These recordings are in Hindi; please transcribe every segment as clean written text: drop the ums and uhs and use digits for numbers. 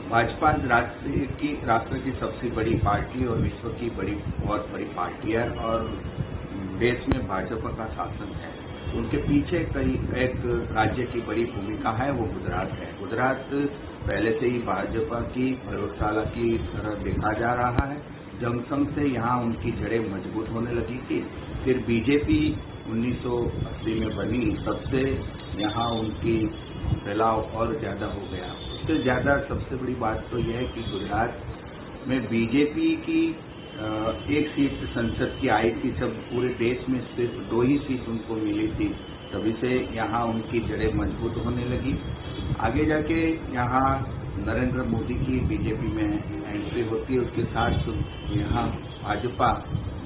भाजपा राष्ट्र की सबसे बड़ी पार्टी और विश्व की बहुत बड़ी पार्टी है और देश में भाजपा का शासन है। उनके पीछे एक राज्य की बड़ी भूमिका है, वो गुजरात है। गुजरात पहले से ही भाजपा की प्रयोगशाला की तरह देखा जा रहा है। जंक्शन से यहाँ उनकी जड़ें मजबूत होने लगी थी। फिर बीजेपी 1980 में बनी, तब से यहाँ उनकी फैलाव और ज्यादा हो गया। उससे ज्यादा सबसे बड़ी बात तो यह है कि गुजरात में बीजेपी की एक सीट संसद की आई थी, जब पूरे देश में सिर्फ 2 ही सीट उनको मिली थी, तभी से यहाँ उनकी जड़ें मजबूत होने लगी। आगे जाके यहाँ नरेंद्र मोदी की बीजेपी में एंट्री होती है, उसके साथ यहाँ भाजपा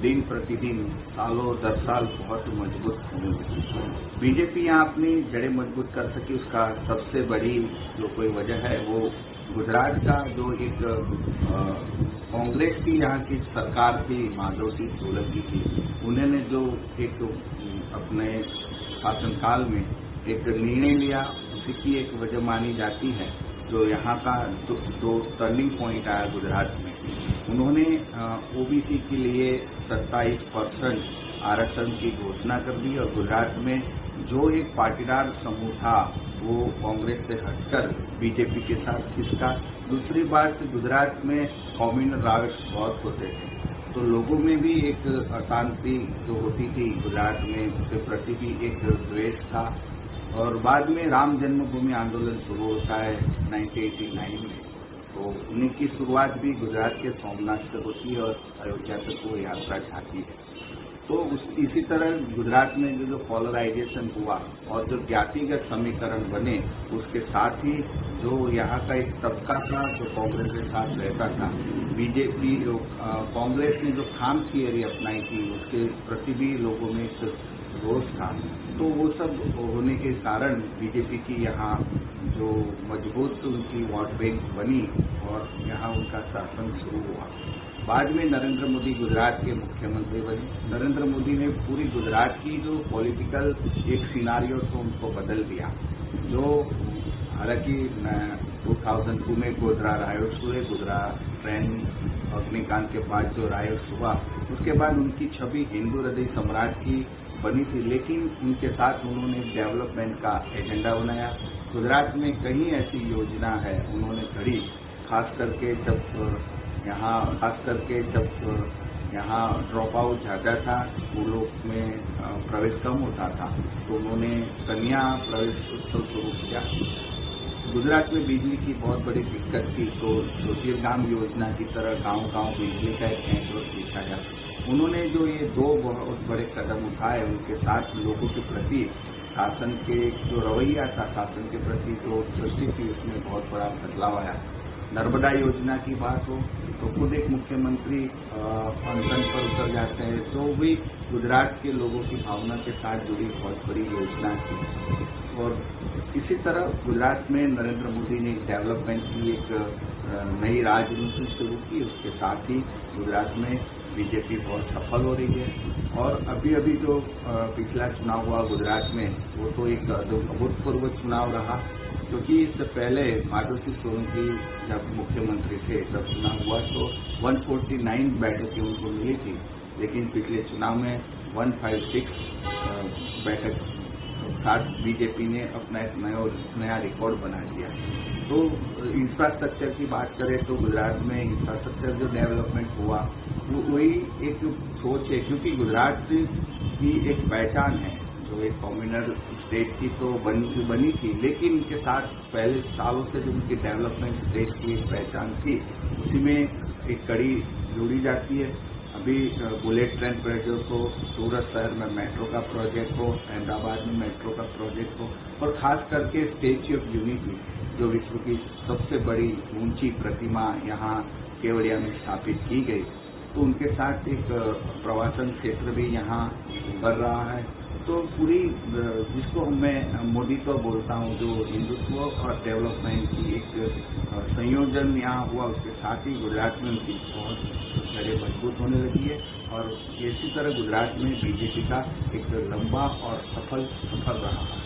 दिन प्रतिदिन सालों 10 साल बहुत मजबूत होने लगी। बीजेपी यहाँ अपनी जड़ें मजबूत कर सकी, उसका सबसे बड़ी जो कोई वजह है वो गुजरात का जो एक कांग्रेस की यहाँ की सरकार थी, माधव सिंह सोलंकी की, उन्होंने जो एक अपने शासनकाल में एक निर्णय लिया, उसी की एक वजह मानी जाती है। जो यहाँ का जो टर्निंग पॉइंट आया गुजरात में, उन्होंने ओबीसी के लिए 27% आरक्षण की घोषणा कर दी और गुजरात में जो एक पाटीदार समूह था वो कांग्रेस से हटकर बीजेपी के साथ खिसका। दूसरी बात, गुजरात में कम्युनल राइट्स बहुत होते थे, तो लोगों में भी एक अशांति जो होती थी गुजरात में, उसके प्रति भी एक द्वेष था। और बाद में राम जन्मभूमि आंदोलन शुरू होता है 1989 में, तो उन्हीं की शुरुआत भी गुजरात के सोमनाथ से होती है और अयोध्या तक वो यात्रा जाती है। तो इसी तरह गुजरात में जो पोलराइजेशन हुआ और जो जातिगत समीकरण बने, उसके साथ ही जो यहाँ का एक तबका था जो कांग्रेस के साथ रहता था, बीजेपी कांग्रेस ने जो खाम थियरी अपनाई थी उसके प्रति भी लोगों में एक रोष था। तो वो सब होने के कारण बीजेपी की यहाँ जो मजबूत उनकी वोट बैंक बनी और यहाँ उनका शासन शुरू हुआ। बाद में नरेंद्र मोदी गुजरात के मुख्यमंत्री बने। नरेंद्र मोदी ने पूरी गुजरात की जो पॉलिटिकल एक सिनारियो तो उनको बदल दिया। जो हालांकि 2002 में गोधरा रायोट्स हुए, गोधरा ट्रेन अग्निकांड के बाद जो रायोट्स हुआ, उसके बाद उनकी छवि हिंदू हृदय सम्राट की बनी थी, लेकिन उनके साथ उन्होंने डेवलपमेंट का एजेंडा बनाया। गुजरात में कई ऐसी योजना है उन्होंने करी, खास करके जब यहाँ ड्रॉप आउट ज़्यादा था, स्कूलों में प्रवेश कम होता था, तो उन्होंने कन्या प्रवेश उत्सव शुरू किया। गुजरात में बिजली की बहुत बड़ी दिक्कत थी, तो ज्योतिर्गाम योजना की तरह गांव-गांव बिजली का एक नेटवर्क बिछाया। उन्होंने जो ये 2 बहुत बड़े कदम उठाए, उनके साथ लोगों के प्रति शासन के जो रवैया था, शासन के प्रति जो दृष्टि थी, उसमें बहुत बड़ा बदलाव आया। नर्मदा योजना की बात हो तो खुद एक मुख्यमंत्री अनशन पर उतर जाते हैं, तो भी गुजरात के लोगों की भावना के साथ जुड़ी बहुत बड़ी योजना थी। और इसी तरह गुजरात में नरेंद्र मोदी ने डेवलपमेंट की एक नई राजनीति शुरू की, उसके साथ ही गुजरात में बीजेपी बहुत सफल हो रही है। और अभी जो पिछला चुनाव हुआ गुजरात में, वो तो एक अभूतपूर्व चुनाव रहा, क्योंकि इससे पहले माधव सिंह सोलंकी जब मुख्यमंत्री थे तब चुनाव हुआ तो 149 बैठकें उनको मिली थी, लेकिन पिछले चुनाव में 156 बैठक साथ बीजेपी ने अपना एक नया रिकॉर्ड बना दिया। तो इंफ्रास्ट्रक्चर की बात करें तो गुजरात में इंफ्रास्ट्रक्चर जो डेवलपमेंट हुआ वो वही एक सोच है, क्योंकि गुजरात की एक पहचान है, जो एक कम्युनल स्टेट की तो बनी थी, लेकिन उनके साथ पहले सालों से जो उनकी डेवलपमेंट स्टेट की एक पहचान थी, उसी में एक कड़ी जुड़ी जाती है। अभी बुलेट ट्रेन प्रोजेक्ट हो, सूरत शहर में मेट्रो का प्रोजेक्ट हो, अहमदाबाद में मेट्रो का प्रोजेक्ट हो, और खास करके स्टैच्यू ऑफ यूनिटी जो विश्व की सबसे बड़ी ऊंची प्रतिमा यहाँ केवड़िया में स्थापित की गई, तो उनके साथ एक प्रवासन क्षेत्र भी यहाँ बढ़ रहा है। तो पूरी जिसको मैं मोदी तो बोलता हूँ, जो हिंदुत्व और डेवलपमेंट की एक संयोजन यहाँ हुआ, उसके साथ ही गुजरात में उनकी बहुत जड़ें मजबूत होने लगी है। और इसी तरह गुजरात में बीजेपी का एक लंबा और सफल सफर रहा है।